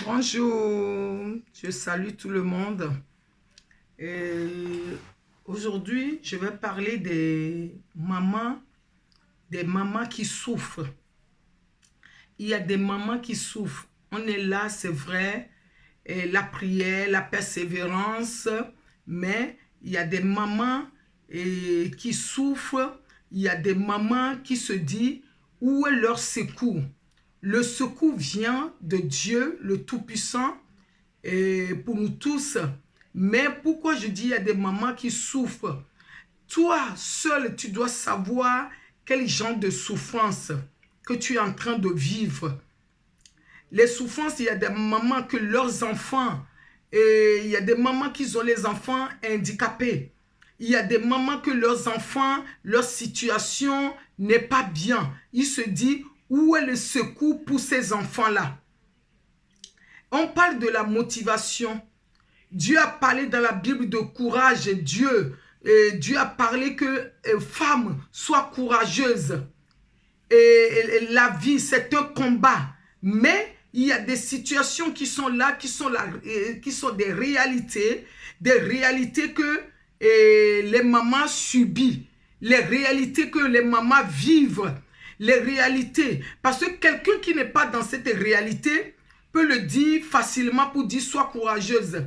Bonjour, je salue tout le monde. Et aujourd'hui, je vais parler des mamans qui souffrent. Il y a des mamans qui souffrent. On est là, c'est vrai, et la prière, la persévérance, mais il y a des mamans qui souffrent. Il y a des mamans qui se disent où est leur secours. Le secours vient de Dieu, le Tout-Puissant, et pour nous tous. Mais pourquoi je dis il y a des mamans qui souffrent? Toi, seul, tu dois savoir quel genre de souffrance que tu es en train de vivre. Les souffrances, il y a des mamans que leurs enfants, et il y a des mamans qui ont les enfants handicapés. Il y a des mamans que leurs enfants, leur situation n'est pas bien. Ils se disent, où est le secours pour ces enfants-là? On parle de la motivation. Dieu a parlé dans la Bible de courage. Dieu a parlé que femme, sois courageuse. Et la vie, c'est un combat. Mais il y a des situations qui sont là, qui sont des réalités que les mamans subissent, les réalités que les mamans vivent, les réalités. Parce que quelqu'un qui n'est pas dans cette réalité peut le dire facilement pour dire sois courageuse.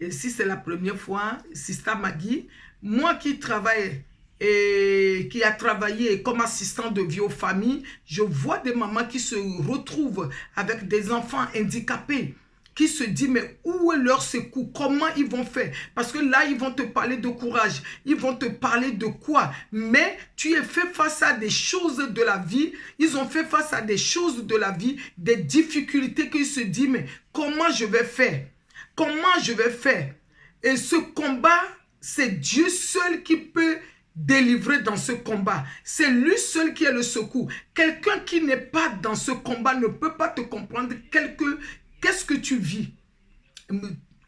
Et si c'est la première fois, Sista Maggie, moi qui travaille et qui a travaillé comme assistant de vie aux familles, je vois des mamans qui se retrouvent avec des enfants handicapés, qui se disent mais où est leur secours, comment ils vont faire? Parce que là, ils vont te parler de courage, ils vont te parler de quoi? Mais tu es fait face à des choses de la vie, ils ont fait face à des choses de la vie, des difficultés qu'ils se disent mais comment je vais faire? Comment je vais faire? Et ce combat, c'est Dieu seul qui peut délivrer dans ce combat. C'est lui seul qui est le secours. Quelqu'un qui n'est pas dans ce combat ne peut pas te comprendre. Qu'est-ce que tu vis?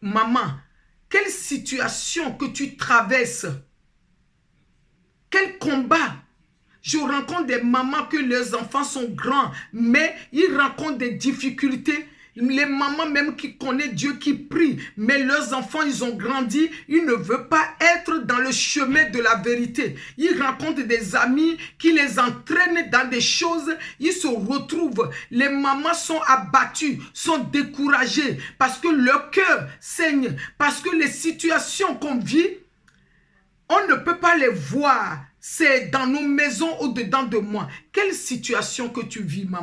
Maman, quelle situation que tu traverses? Quel combat? Je rencontre des mamans que leurs enfants sont grands, mais ils rencontrent des difficultés. Les mamans même qui connaissent Dieu, qui prient, mais leurs enfants, ils ont grandi, ils ne veulent pas être dans le chemin de la vérité. Ils rencontrent des amis qui les entraînent dans des choses, ils se retrouvent. Les mamans sont abattues, sont découragées, parce que leur cœur saigne, parce que les situations qu'on vit, on ne peut pas les voir. C'est dans nos maisons au-dedans de moi. Quelle situation que tu vis, maman?